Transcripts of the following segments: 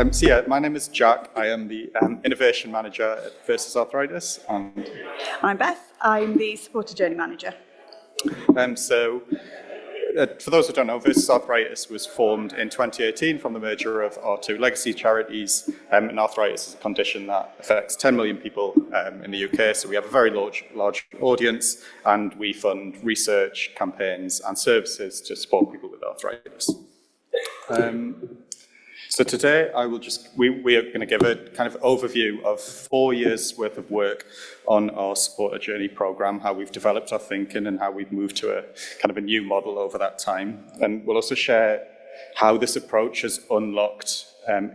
My name is Jack. I am the Innovation Manager at Versus Arthritis. And I'm Beth. I'm the Supporter Journey Manager. For those who don't know, Versus Arthritis was formed in 2018 from the merger of our two legacy charities. And arthritis is a condition that affects 10 million people in the UK, so we have a very large audience, and we fund research, campaigns and services to support people with arthritis. So today we are going to give a kind of overview of 4 years worth of work on our Supporter Journey programme, how we've developed our thinking and how we've moved to a kind of a new model over that time. And we'll also share how this approach has unlocked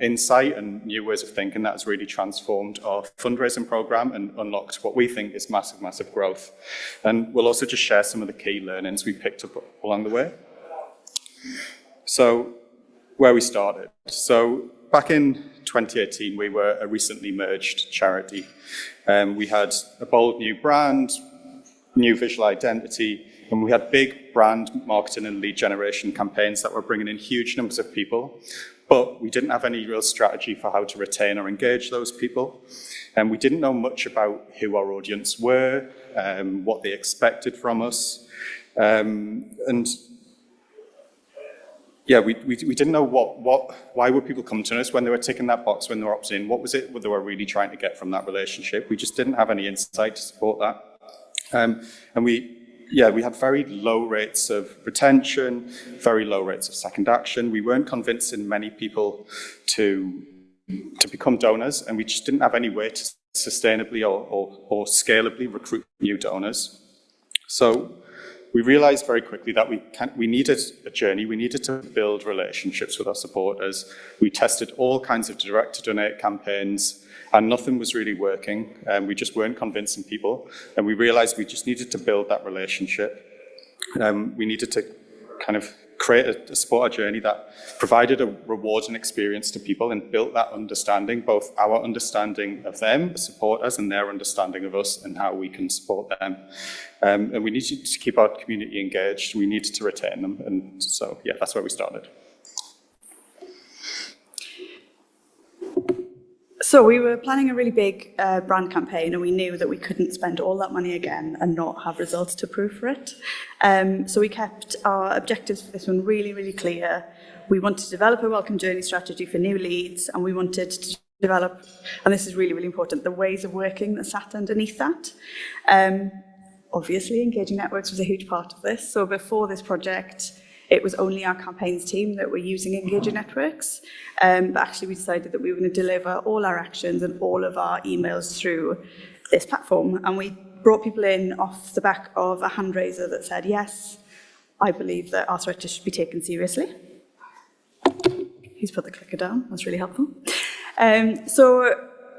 insight and new ways of thinking that has really transformed our fundraising programme and unlocked what we think is massive growth. And we'll also just share some of the key learnings we picked up along the way. So, where we started. So back in 2018, we were a recently merged charity. We had a bold new brand, new visual identity, and we had big brand marketing and lead generation campaigns that were bringing in huge numbers of people, but we didn't have any real strategy for how to retain or engage those people. And we didn't know much about who our audience were, what they expected from us, we didn't know why would people come to us when they were ticking that box, when they were opting in. What was it they were really trying to get from that relationship? We just didn't have any insight to support that. And we had very low rates of retention, very low rates of second action. We weren't convincing many people to become donors, and we just didn't have any way to sustainably or scalably recruit new donors. So we realized very quickly that we needed a journey. We needed to build relationships with our supporters. We tested all kinds of direct-to-donate campaigns, and nothing was really working. We just weren't convincing people, and we realized we just needed to build that relationship. We needed to kind of create a supporter journey that provided a rewarding experience to people and built that understanding, both our understanding of them, the supporters, and their understanding of us and how we can support them. And we needed to keep our community engaged. We needed to retain them. And so, that's where we started. So we were planning a really big brand campaign, and we knew that we couldn't spend all that money again and not have results to prove for it. So we kept our objectives for this one really clear. We wanted to develop a welcome journey strategy for new leads, and we wanted to develop, and this is really important, the ways of working that sat underneath that. Obviously, engaging networks was a huge part of this. So before this project, it was only our campaigns team that were using engaging networks. But actually we decided that we were going to deliver all our actions and all of our emails through this platform. And we brought people in off the back of a hand-raiser that said, yes, I believe that arthritis should be taken seriously. He's put the clicker down, that's really helpful. So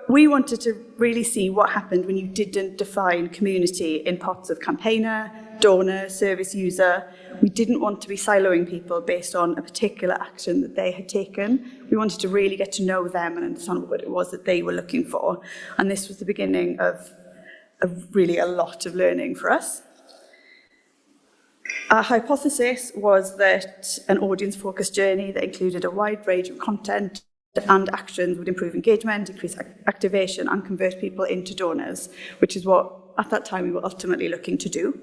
we wanted to really see what happened when you didn't define community in pots of campaigner, donor, service user. We didn't want to be siloing people based on a particular action that they had taken. We wanted to really get to know them and understand what it was that they were looking for. And this was the beginning of really a lot of learning for us. Our hypothesis was that an audience-focused journey that included a wide range of content and actions would improve engagement, increase activation, and convert people into donors, which is what, at that time, we were ultimately looking to do.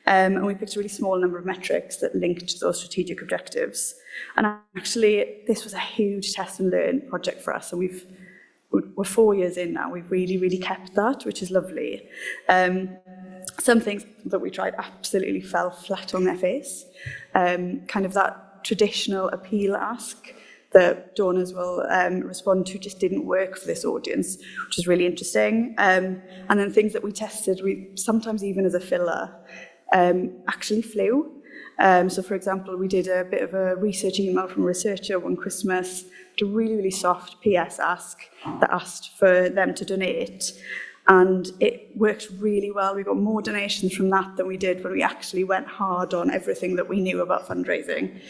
And we picked a really small number of metrics that linked to those strategic objectives. And actually, this was a huge test and learn project for us, and we're 4 years in now. We've really kept that, which is lovely. Some things that we tried absolutely fell flat on their face. Kind of that traditional appeal ask that donors will respond to just didn't work for this audience, which is really interesting. And then things that we tested, sometimes even as a filler, actually flew. So for example, we did a bit of a research email from a researcher one Christmas, a really soft PS ask that asked for them to donate. And it worked really well. We got more donations from that than we did when we actually went hard on everything that we knew about fundraising.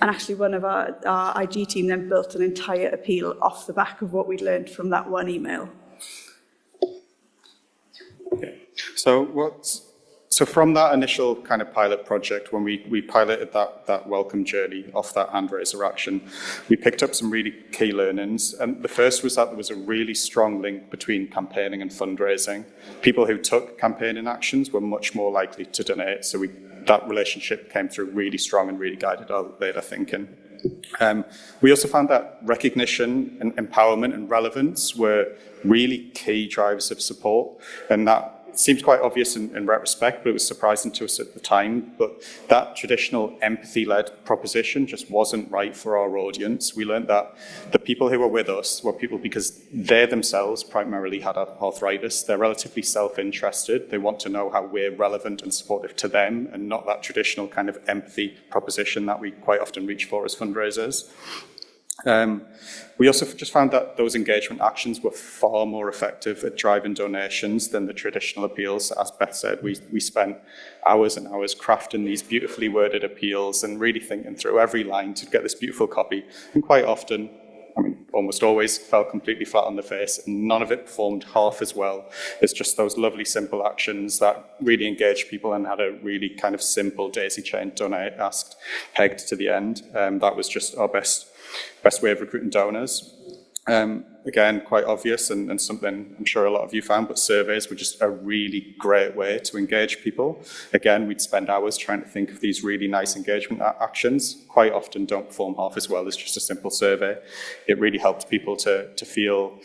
And actually one of our IG team then built an entire appeal off the back of what we'd learned from that one email. Okay. So So from that initial kind of pilot project, when we piloted that welcome journey off that hand raiser action, we picked up some really key learnings. And the first was that there was a really strong link between campaigning and fundraising. People who took campaigning actions were much more likely to donate. So that relationship came through really strong and really guided our later thinking. We also found that recognition and empowerment and relevance were really key drivers of support, and that seems quite obvious in retrospect, but it was surprising to us at the time. But that traditional empathy-led proposition just wasn't right for our audience. We learned that the people who were with us were people because they themselves primarily had arthritis. They're relatively self-interested. They want to know how we're relevant and supportive to them, and not that traditional kind of empathy proposition that we quite often reach for as fundraisers. We also just found that those engagement actions were far more effective at driving donations than the traditional appeals. As Beth said, we spent hours and hours crafting these beautifully worded appeals and really thinking through every line to get this beautiful copy. And quite often, I mean, almost always fell completely flat on the face, and none of it performed half as well as just those lovely simple actions that really engaged people and had a really kind of simple daisy chain donate asked pegged to the end. That was just our best way of recruiting donors. Again, quite obvious and something I'm sure a lot of you found, but surveys were just a really great way to engage people. Again, we'd spend hours trying to think of these really nice engagement actions. Quite often don't perform half as well as just a simple survey. It really helped people to feel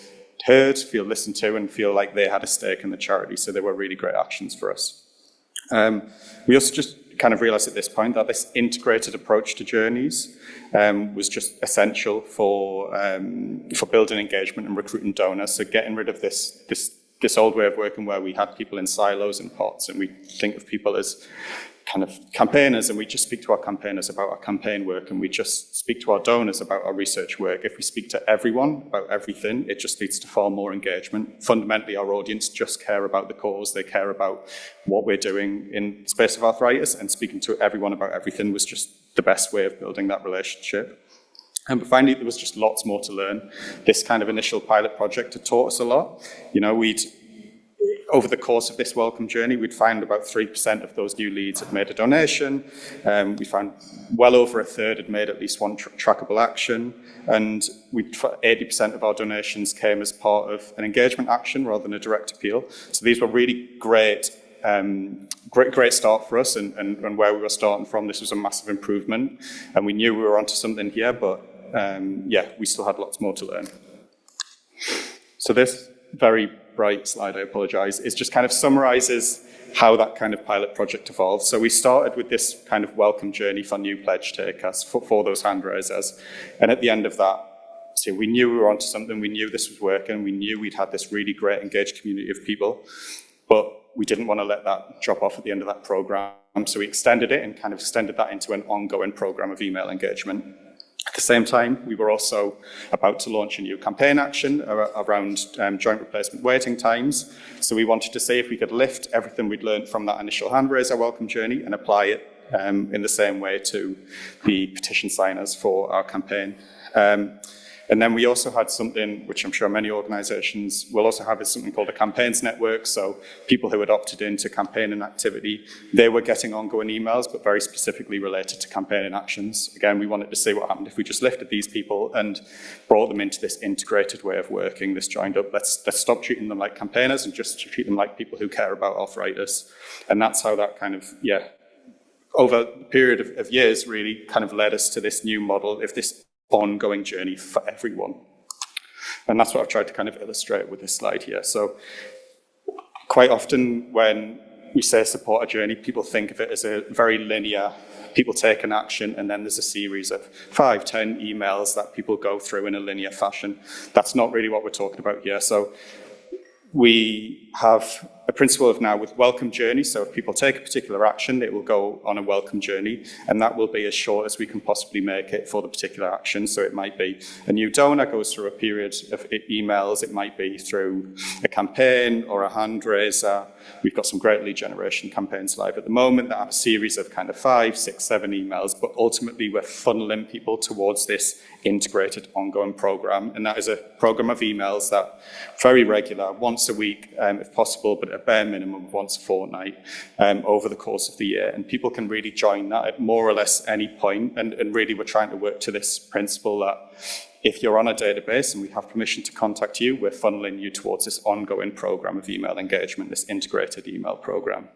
heard, feel listened to, and feel like they had a stake in the charity. So they were really great actions for us. We also just kind of realised at this point that this integrated approach to journeys was just essential for building engagement and recruiting donors. So getting rid of this old way of working where we had people in silos and pots, and we think of people as kind of campaigners, and we just speak to our campaigners about our campaign work, and we just speak to our donors about our research work. If we speak to everyone about everything, it just leads to far more engagement. Fundamentally, our audience just care about the cause. They care about what we're doing in the space of arthritis, and speaking to everyone about everything was just the best way of building that relationship. But finally, there was just lots more to learn. This kind of initial pilot project had taught us a lot. You know, over the course of this welcome journey, we'd found about 3% of those new leads had made a donation. We found well over a third had made at least one trackable action. And 80% of our donations came as part of an engagement action rather than a direct appeal. So these were really great start for us, and where we were starting from, this was a massive improvement. And we knew we were onto something here, but we still had lots more to learn. So this very bright slide, I apologise, it just kind of summarises how that kind of pilot project evolved. So we started with this kind of welcome journey for new pledge takers for those hand raisers. And at the end of that, so we knew we were onto something, we knew this was working, we knew we'd had this really great engaged community of people, but we didn't want to let that drop off at the end of that programme. So we extended it and kind of extended that into an ongoing programme of email engagement. At the same time, we were also about to launch a new campaign action around joint replacement waiting times. So we wanted to see if we could lift everything we'd learned from that initial hand raiser welcome journey and apply it in the same way to the petition signers for our campaign. And then we also had something, which I'm sure many organisations will also have, is something called a campaigns network. So people who had opted into campaigning activity, they were getting ongoing emails, but very specifically related to campaigning actions. Again, we wanted to see what happened if we just lifted these people and brought them into this integrated way of working, this joined up. Let's stop treating them like campaigners and just treat them like people who care about arthritis. And that's how that kind of, over a period of years really kind of led us to this new model of this ongoing journey for everyone. And that's what I've tried to kind of illustrate with this slide here. So quite often when we say support a journey, people think of it as a very linear, people take an action and then there's a series of 5, 10 emails that people go through in a linear fashion. That's not really what we're talking about here. So we have a principle of now with welcome journey. So if people take a particular action, it will go on a welcome journey, and that will be as short as we can possibly make it for the particular action. So it might be a new donor goes through a period of emails. It might be through a campaign or a hand raiser. We've got some great lead generation campaigns live at the moment that have a series of kind of 5, 6, 7 emails, but ultimately we're funneling people towards this integrated ongoing program. And that is a program of emails that very regular, once a week if possible, but bare minimum of once a fortnight over the course of the year. And people can really join that at more or less any point. And really, we're trying to work to this principle that if you're on a database and we have permission to contact you, we're funneling you towards this ongoing program of email engagement, this integrated email program.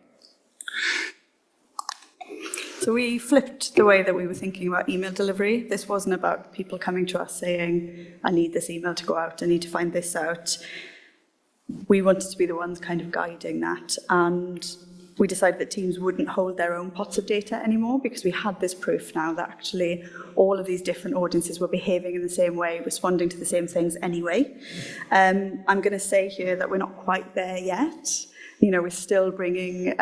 So we flipped the way that we were thinking about email delivery. This wasn't about people coming to us saying, I need this email to go out, I need to find this out. We wanted to be the ones kind of guiding that, and we decided that teams wouldn't hold their own pots of data anymore because we had this proof now that actually all of these different audiences were behaving in the same way, responding to the same things anyway. I'm going to say here that we're not quite there yet. You know, we're still bringing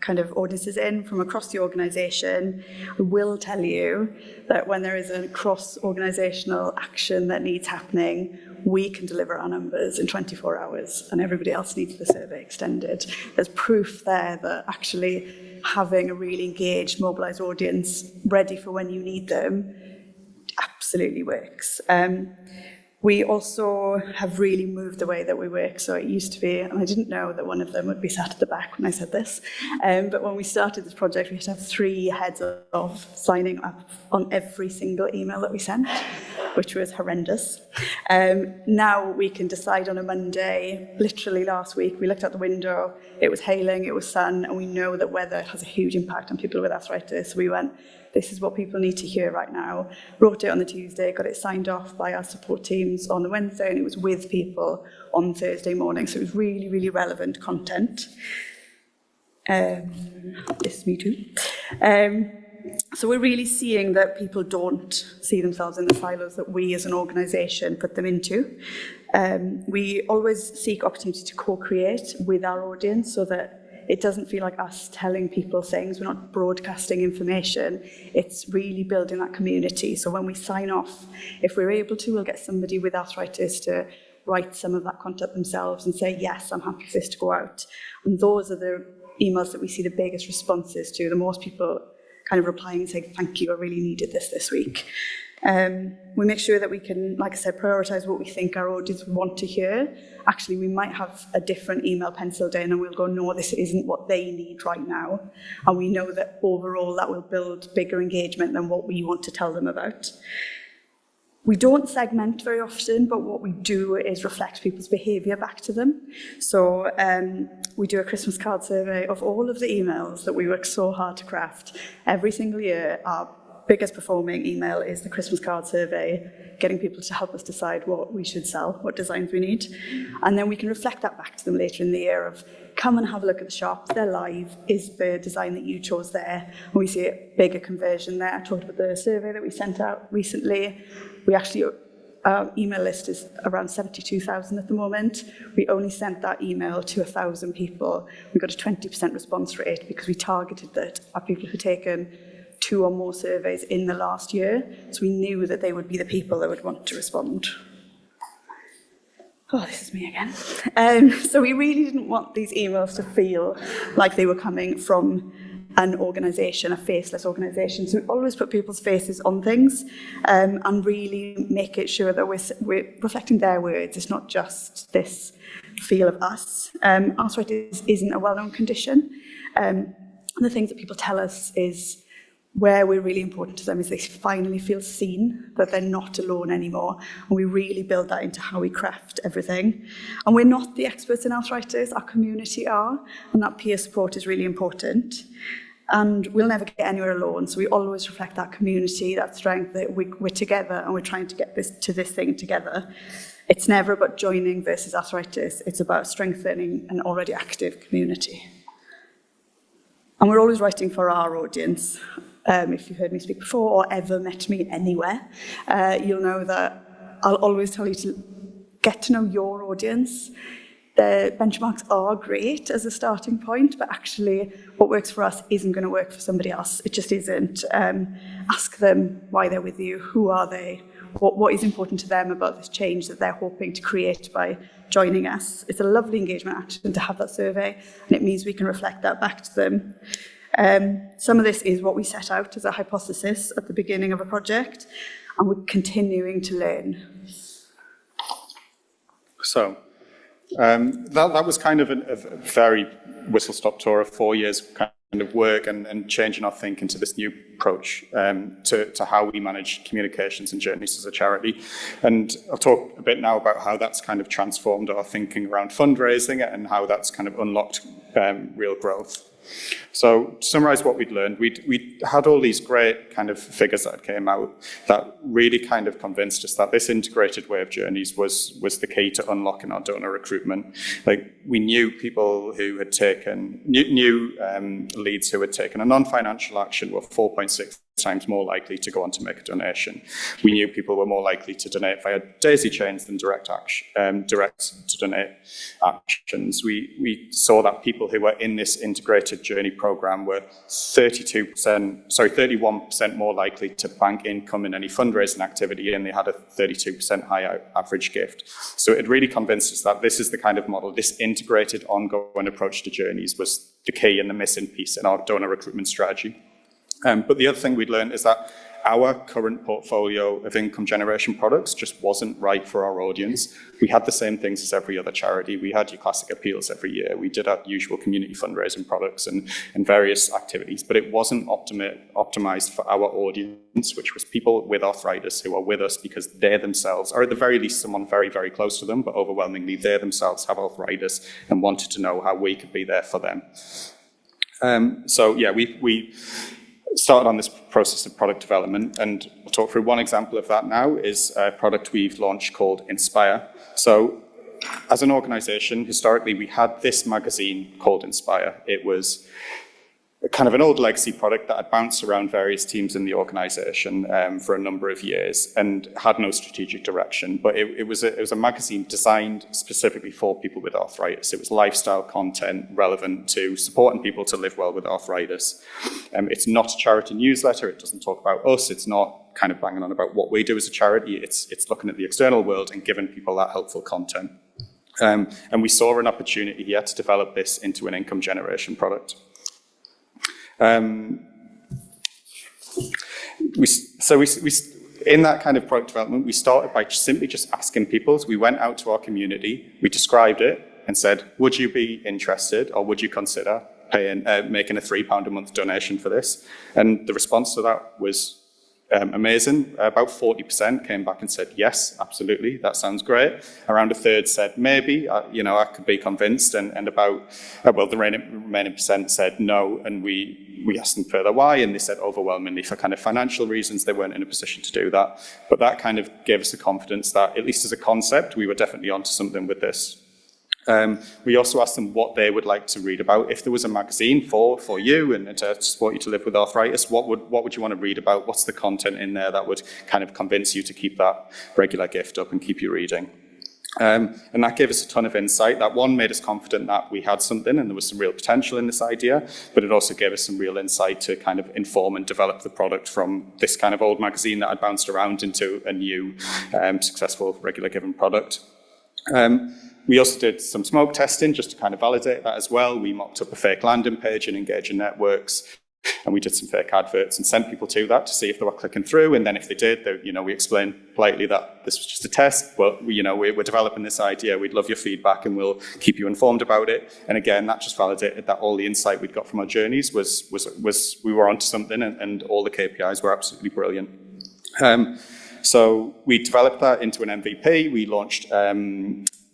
kind of audiences in from across the organisation. We will tell you that when there is a cross-organisational action that needs happening, we can deliver our numbers in 24 hours and everybody else needs the survey extended. There's proof there that actually having a really engaged, mobilised audience ready for when you need them absolutely works. We also have really moved the way that we work. So it used to be, and I didn't know that one of them would be sat at the back when I said this, but when we started this project, we had to have 3 heads of signing up on every single email that we sent, which was horrendous. Now we can decide on a Monday. Literally last week, we looked out the window, it was hailing, it was sun, and we know that weather has a huge impact on people with arthritis. So we went, this is what people need to hear right now. Wrote it on the Tuesday, got it signed off by our support teams on the Wednesday, and it was with people on Thursday morning. So it was really, really relevant content. This is me too. So we're really seeing that people don't see themselves in the silos that we as an organisation put them into. We always seek opportunity to co-create with our audience so that it doesn't feel like us telling people things. We're not broadcasting information. It's really building that community. So when we sign off, if we're able to, we'll get somebody with arthritis to write some of that content themselves and say, yes, I'm happy for this to go out. And those are the emails that we see the biggest responses to, the most people kind of replying and saying, thank you, I really needed this week. We make sure that we can, like I said, prioritise what we think our audience want to hear. Actually, we might have a different email penciled in and we'll go, no, this isn't what they need right now. And we know that overall that will build bigger engagement than what we want to tell them about. We don't segment very often, but what we do is reflect people's behaviour back to them. So we do a Christmas card survey of all of the emails that we work so hard to craft. Every single year, our biggest performing email is the Christmas card survey, getting people to help us decide what we should sell, what designs we need. And then we can reflect that back to them later in the year of, come and have a look at the shop, they're live, is the design that you chose there? And we see a bigger conversion there. I talked about the survey that we sent out recently. We actually, our email list is around 72,000 at the moment. We only sent that email to 1,000 people. We got a 20% response rate because we targeted that our people who'd taken 2 or more surveys in the last year. So we knew that they would be the people that would want to respond. Oh, this is me again. So we really didn't want these emails to feel like they were coming from an organisation, a faceless organisation. So we always put people's faces on things and really make it sure that we're reflecting their words. It's not just this feel of us. Arthritis isn't a well-known condition. The things that people tell us is where we're really important to them is they finally feel seen, that they're not alone anymore. And we really build that into how we craft everything. And we're not the experts in arthritis, our community are, and that peer support is really important. And we'll never get anywhere alone, so we always reflect that community, that strength, that we're together and we're trying to get this thing together. It's never about joining Versus Arthritis, it's about strengthening an already active community. And we're always writing for our audience. If you've heard me speak before or ever met me anywhere, you'll know that I'll always tell you to get to know your audience. The benchmarks are great as a starting point, but actually what works for us isn't going to work for somebody else. It just isn't. Ask them why they're with you, who are they, what is important to them about this change that they're hoping to create by joining us. It's a lovely engagement action to have that survey, and it means we can reflect that back to them. Some of this is what we set out as a hypothesis at the beginning of a project, and we're continuing to learn. So, That was kind of a very whistle-stop tour of 4 years kind of work and changing our thinking to this new approach to how we manage communications and journeys as a charity. And I'll talk a bit now about how that's kind of transformed our thinking around fundraising and how that's kind of unlocked real growth. So to summarise what we'd learned, we had all these great kind of figures that came out that really kind of convinced us that this integrated way of journeys was the key to unlocking our donor recruitment. Like, we knew people who had taken, leads who had taken a non-financial action were 4.6 times more likely to go on to make a donation. We knew people were more likely to donate via daisy chains than direct to donate actions. We saw that people who were in this integrated journey program were 31% more likely to bank income in any fundraising activity, and they had a 32% higher average gift. So it really convinced us that this is the kind of model, this integrated ongoing approach to journeys was the key and the missing piece in our donor recruitment strategy. But the other thing we'd learned is that our current portfolio of income generation products just wasn't right for our audience. We had the same things as every other charity. We had your classic appeals every year. We did our usual community fundraising products and various activities, but it wasn't optimized for our audience, which was people with arthritis who are with us because they themselves, or at the very least someone very, very close to them, but overwhelmingly they themselves have arthritis and wanted to know how we could be there for them. We started on this process of product development, and I'll talk through one example of that now is a product we've launched called Inspire. So as an organisation, historically, we had this magazine called Inspire. It was kind of an old legacy product that had bounced around various teams in the organisation for a number of years and had no strategic direction. But it was a magazine designed specifically for people with arthritis. It was lifestyle content relevant to supporting people to live well with arthritis. It's not a charity newsletter. It doesn't talk about us. It's not kind of banging on about what we do as a charity. It's looking at the external world and giving people that helpful content. And we saw an opportunity here to develop this into an income generation product. In that kind of product development, we started by simply just asking people. So we went out to our community, we described it and said, would you be interested or would you consider making a £3 a month donation for this? And the response to that was amazing. About 40% came back and said, yes, absolutely, that sounds great. Around a third said, maybe, I could be convinced. And about, the remaining percent said no. And we asked them further why, and they said overwhelmingly for kind of financial reasons, they weren't in a position to do that. But that kind of gave us the confidence that, at least as a concept, we were definitely onto something with this. We also asked them what they would like to read about. If there was a magazine for you and to support you to live with arthritis, what would you want to read about? What's the content in there that would kind of convince you to keep that regular gift up and keep you reading? And that gave us a ton of insight. That one made us confident that we had something and there was some real potential in this idea, but it also gave us some real insight to kind of inform and develop the product from this kind of old magazine that had bounced around into a new successful regular given product. We also did some smoke testing just to kind of validate that as well. We mocked up a fake landing page in Engaging Networks, and we did some fake adverts and sent people to that to see if they were clicking through. And then if they did, we explained politely that this was just a test, but we're developing this idea. We'd love your feedback and we'll keep you informed about it. And again, that just validated that all the insight we'd got from our journeys was we were onto something, and all the KPIs were absolutely brilliant. So we developed that into an MVP. We launched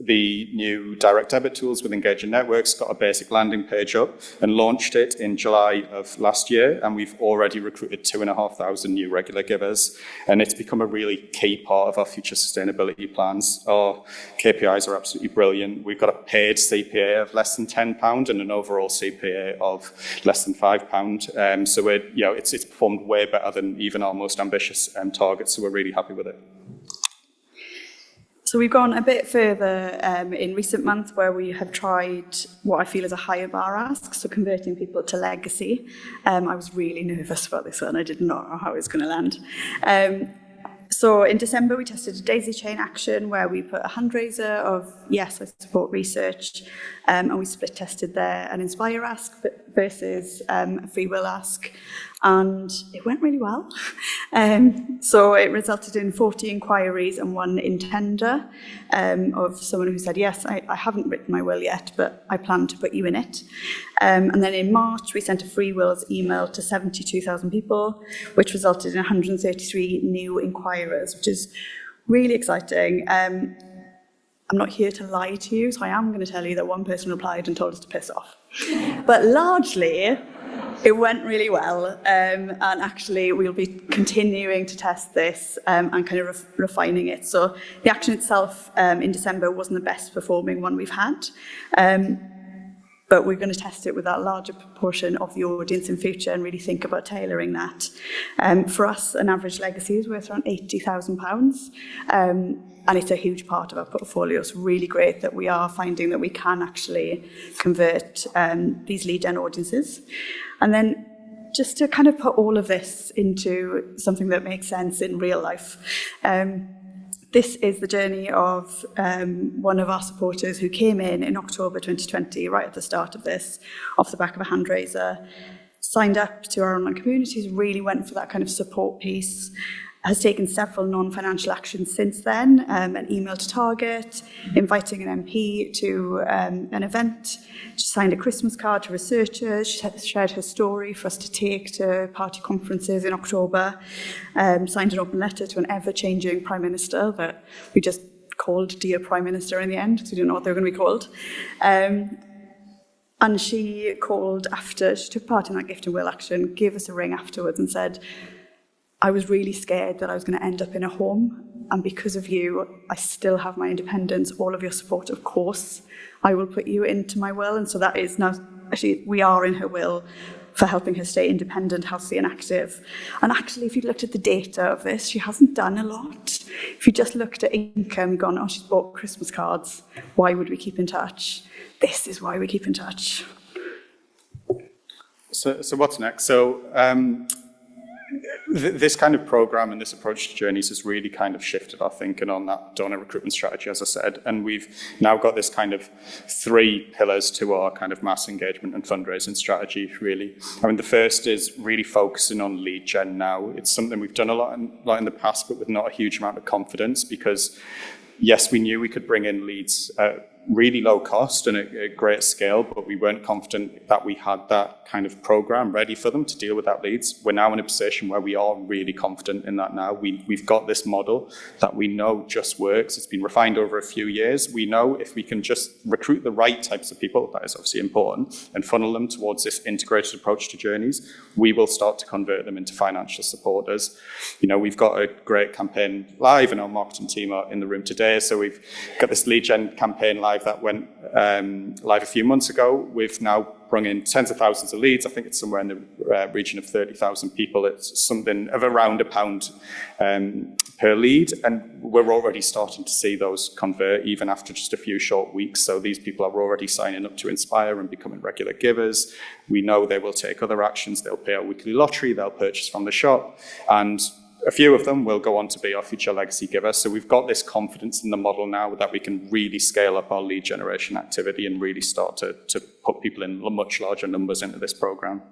the new direct debit tools with Engaging Networks, got a basic landing page up and launched it in July of last year. And we've already recruited 2,500 new regular givers. And it's become a really key part of our future sustainability plans. Our KPIs are absolutely brilliant. We've got a paid CPA of less than £10 and an overall CPA of less than £5. So it's performed way better than even our most ambitious targets. So we're really happy with it. So we've gone a bit further in recent months where we have tried what I feel is a higher bar ask, so converting people to legacy. I was really nervous about this one. I did not know how it was going to land. So in December, we tested a daisy chain action where we put a fundraiser of, yes, I support research, and we split tested there an Inspire ask versus a free will ask, and it went really well. So it resulted in 40 inquiries and 1 intender of someone who said, yes, I haven't written my will yet, but I plan to put you in it. And then in March, we sent a free wills email to 72,000 people, which resulted in 133 new inquirers, which is really exciting. I'm not here to lie to you, so I am going to tell you that one person replied and told us to piss off. But largely, it went really well, and actually we'll be continuing to test this and kind of refining it. So the action itself in December wasn't the best performing one we've had, but we're going to test it with that larger proportion of the audience in future and really think about tailoring that. For us, an average legacy is worth around £80,000, and it's a huge part of our portfolio. It's really great that we are finding that we can actually convert these lead gen audiences. And then just to kind of put all of this into something that makes sense in real life, this is the journey of one of our supporters who came in October 2020, right at the start of this, off the back of a hand raiser, signed up to our online communities, really went for that kind of support piece, has taken several non-financial actions since then, an email to Target, inviting an MP to an event. She signed a Christmas card to researchers. She shared her story for us to take to party conferences in October, signed an open letter to an ever-changing Prime Minister that we just called Dear Prime Minister in the end, because we didn't know what they were going to be called. And she called after, she took part in that gift and will action, gave us a ring afterwards and said, I was really scared that I was going to end up in a home, and because of you, I still have my independence, all of your support, of course. I will put you into my will, and so that is now, actually, we are in her will for helping her stay independent, healthy and active. And actually, if you looked at the data of this, she hasn't done a lot. If you just looked at income, gone, oh, she's bought Christmas cards, why would we keep in touch? This is why we keep in touch. So what's next? So this kind of program and this approach to journeys has really kind of shifted our thinking on that donor recruitment strategy, as I said, and we've now got this kind of 3 pillars to our kind of mass engagement and fundraising strategy, really. I mean, the first is really focusing on lead gen now. It's something we've done a lot in the past, but with not a huge amount of confidence, because yes, we knew we could bring in leads at really low cost and at a great scale, but we weren't confident that we had that kind of program ready for them to deal with that leads. We're now in a position where we are really confident in that now. We've got this model that we know just works. It's been refined over a few years. We know if we can just recruit the right types of people, that is obviously important, and funnel them towards this integrated approach to journeys, we will start to convert them into financial supporters. You know, we've got a great campaign live, and our marketing team are in the room today. So we've got this lead gen campaign live that went live a few months ago. We've now brought in tens of thousands of leads. I think it's somewhere in the region of 30,000 people. It's something of around £1 per lead, and we're already starting to see those convert even after just a few short weeks. So these people are already signing up to Inspire and becoming regular givers. We know they will take other actions. They'll pay our weekly lottery, they'll purchase from the shop, and a few of them will go on to be our future legacy givers. So we've got this confidence in the model now that we can really scale up our lead generation activity and really start to put people in much larger numbers into this program.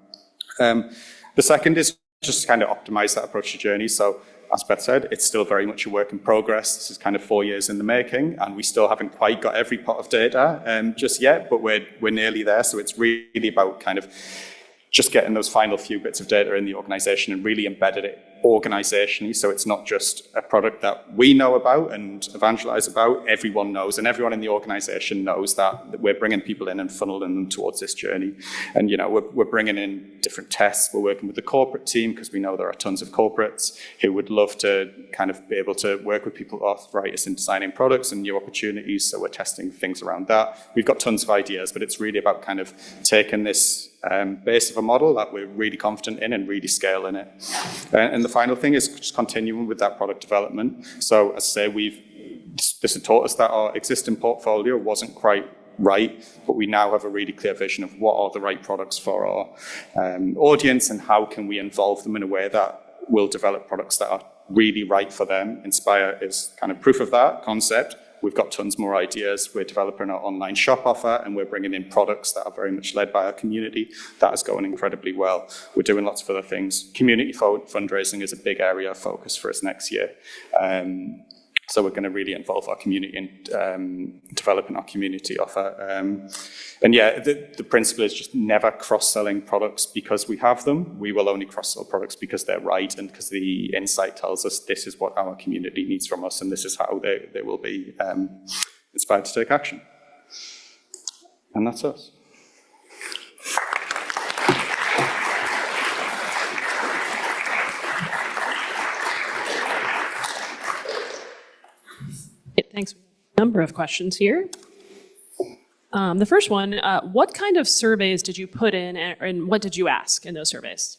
The second is just kind of optimize that approach to journey. So as Beth said, it's still very much a work in progress. This is kind of 4 years in the making, and we still haven't quite got every pot of data just yet, but we're nearly there. So it's really about kind of just getting those final few bits of data in the organization and really embedded it organizationally, so it's not just a product that we know about and evangelize about. Everyone knows, and everyone in the organization knows that we're bringing people in and funneling them towards this journey. And you know, we're bringing in different tests. We're working with the corporate team because we know there are tons of corporates who would love to kind of be able to work with people with arthritis in designing products and new opportunities. So we're testing things around that. We've got tons of ideas, but it's really about kind of taking this base of a model that we're really confident in and really scaling it. And the final thing is just continuing with that product development. So as I say, this had taught us that our existing portfolio wasn't quite right, but we now have a really clear vision of what are the right products for our audience and how can we involve them in a way that will develop products that are really right for them. Inspire is kind of proof of that concept. We've got tons more ideas. We're developing our online shop offer, and we're bringing in products that are very much led by our community. That is going incredibly well. We're doing lots of other things. Community fundraising is a big area of focus for us next year. So we're going to really involve our community in developing our community offer. And yeah, the principle is just never cross-selling products because we have them. We will only cross-sell products because they're right and because the insight tells us this is what our community needs from us and this is how they will be inspired to take action. And that's us. Thanks. A number of questions here. The first one, what kind of surveys did you put in and what did you ask in those surveys?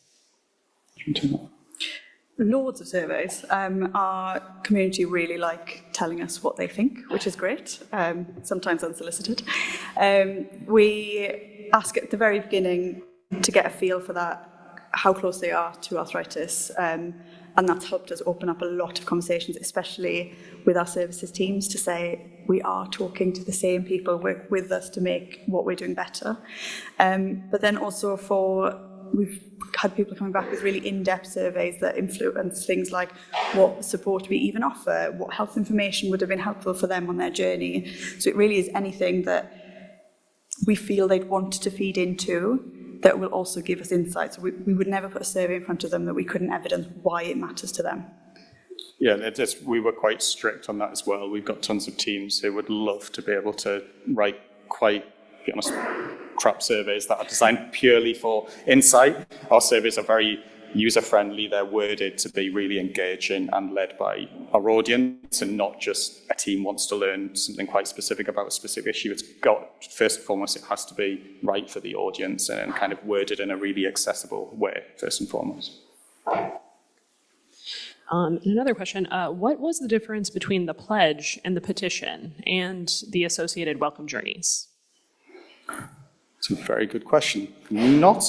Loads of surveys. Our community really like telling us what they think, which is great, sometimes unsolicited. We ask at the very beginning to get a feel for that, how close they are to arthritis, and that's helped us open up a lot of conversations, especially with our services teams, to say we are talking to the same people with us to make what we're doing better. But then also we've had people coming back with really in-depth surveys that influence things like what support we even offer, what health information would have been helpful for them on their journey. So it really is anything that we feel they'd want to feed into that will also give us insights. We would never put a survey in front of them that we couldn't evidence why it matters to them. Yeah, we were quite strict on that as well. We've got tons of teams who would love to be able to write quite, to be honest, crap surveys that are designed purely for insight. Our surveys are very user-friendly. They're worded to be really engaging and led by our audience and not just a team wants to learn something quite specific about a specific issue. It's got, first and foremost, it has to be right for the audience and kind of worded in a really accessible way, first and foremost. Another question, what was the difference between the pledge and the petition and the associated welcome journeys? It's a very good question. Not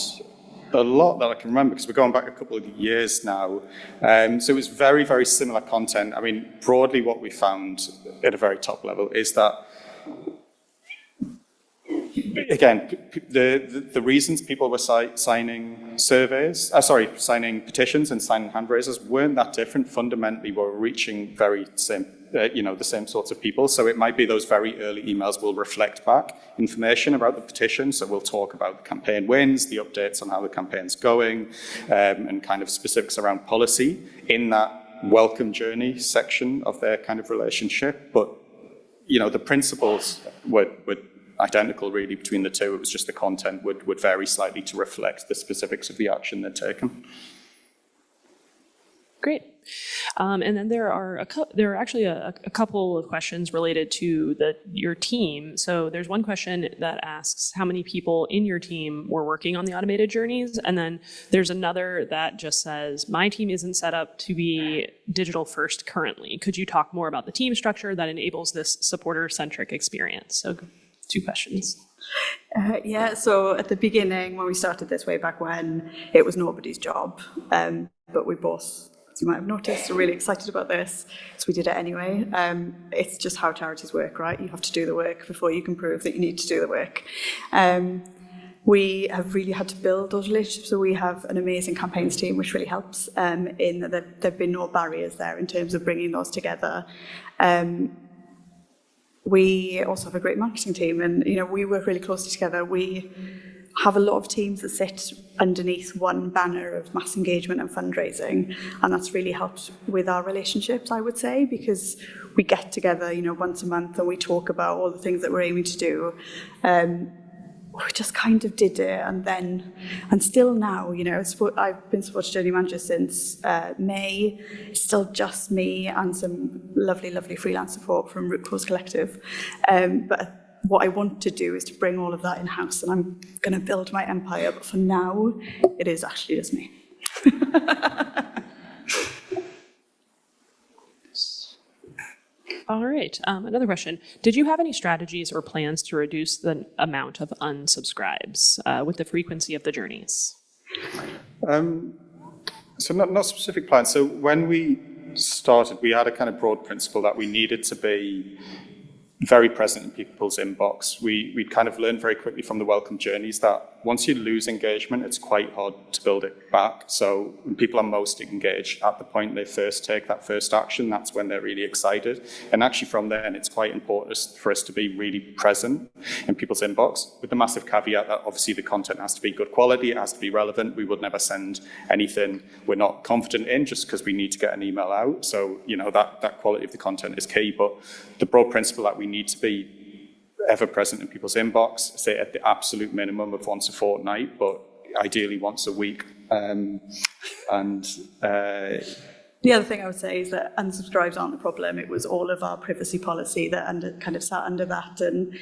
a lot that I can remember because we're going back a couple of years now. So it was very, very similar content. I mean, broadly what we found at a very top level is that, again, the reasons people were signing signing petitions and signing hand raisers weren't that different. Fundamentally, we're reaching the same sorts of people. So it might be those very early emails will reflect back information about the petition. So we'll talk about the campaign wins, the updates on how the campaign's going, and kind of specifics around policy in that welcome journey section of their kind of relationship. But, the principles were identical really between the two. It was just the content would vary slightly to reflect the specifics of the action they'd taken. Great. And then there are actually a couple of questions related to your team. So there's one question that asks how many people in your team were working on the automated journeys, and then there's another that just says my team isn't set up to be digital first currently. Could you talk more about the team structure that enables this supporter-centric experience? So 2 questions. So at the beginning, when we started this way back when, it was nobody's job, but we both, as you might have noticed, are really excited about this, so we did it anyway. It's just how charities work, right? You have to do the work before you can prove that you need to do the work. We have really had to build those relationships, so we have an amazing campaigns team, which really helps in that there have been no barriers there in terms of bringing those together. We also have a great marketing team, and we work really closely together. We have a lot of teams that sit underneath one banner of mass engagement and fundraising, and that's really helped with our relationships, I would say, because we get together, once a month and we talk about all the things that we're aiming to do. We just kind of did it, and still now, I've been Supporter Journey Manager since May. It's still just me and some lovely, lovely freelance support from Root Cause Collective. But what I want to do is to bring all of that in-house, and I'm going to build my empire. But for now, it is actually just me. All right. Another question. Did you have any strategies or plans to reduce the amount of unsubscribes with the frequency of the journeys? So not specific plans. So when we started, we had a kind of broad principle that we needed to be very present in people's inbox. We kind of learned very quickly from the welcome journeys that once you lose engagement, it's quite hard to build it back. So when people are most engaged at the point they first take that first action, that's when they're really excited. And actually from then, it's quite important for us to be really present in people's inbox, with the massive caveat that obviously the content has to be good quality, it has to be relevant. We would never send anything we're not confident in just because we need to get an email out. So, you know, that quality of the content is key. But the broad principle that we need to be ever present in people's inbox, say at the absolute minimum of once a fortnight, but ideally once a week. The other thing I would say is that unsubscribes aren't the problem. It was all of our privacy policy that kind of sat under that. And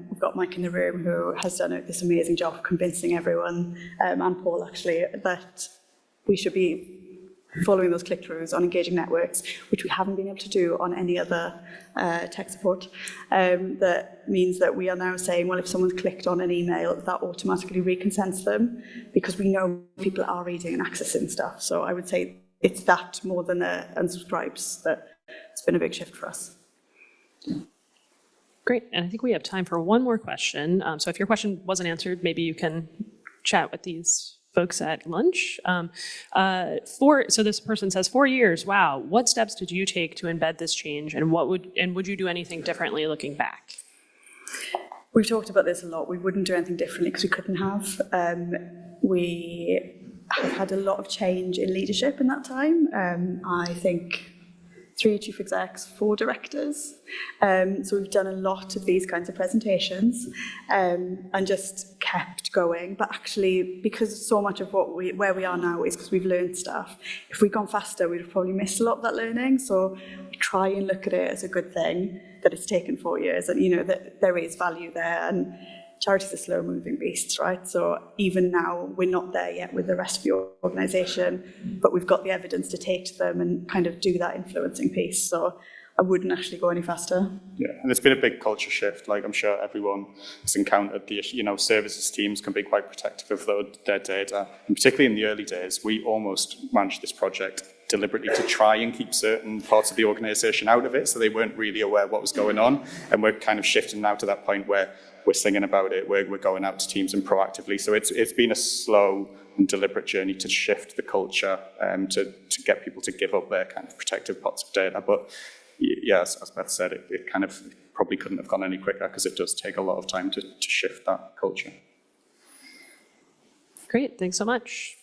we've got Mike in the room who has done this amazing job of convincing everyone, and Paul actually, that we should be following those click-throughs on engaging networks, which we haven't been able to do on any other tech support. That means that we are now saying, well, if someone's clicked on an email, that automatically reconsents them, because we know people are reading and accessing stuff. So I would say it's that more than the unsubscribes that it's been a big shift for us. Great, and I think we have time for one more question. So if your question wasn't answered, maybe you can chat with these folks at lunch. So this person says, 4 years, wow. What steps did you take to embed this change, and would you do anything differently looking back? We've talked about this a lot. We wouldn't do anything differently because we couldn't have. We have had a lot of change in leadership in that time. I think 3 chief execs, 4 directors. So we've done a lot of these kinds of presentations and just kept going. But actually, because so much of where we are now is because we've learned stuff, if we'd gone faster, we'd have probably missed a lot of that learning. So we try and look at it as a good thing that it's taken 4 years, and you know that there is value there. And charities are slow-moving beasts, right? So even now, we're not there yet with the rest of your organisation, but we've got the evidence to take to them and kind of do that influencing piece. So I wouldn't actually go any faster. Yeah, and it's been a big culture shift. Like I'm sure everyone has encountered the issue. You know, services teams can be quite protective of their data, and particularly in the early days, we almost managed this project deliberately to try and keep certain parts of the organisation out of it, so they weren't really aware what was going on. And we're kind of shifting now to that point where we're singing about it, we're going out to teams and proactively. So it's been a slow and deliberate journey to shift the culture, to get people to give up their kind of protective parts of data. But yeah, as Beth said, it kind of probably couldn't have gone any quicker, because it does take a lot of time to shift that culture. Great, thanks so much.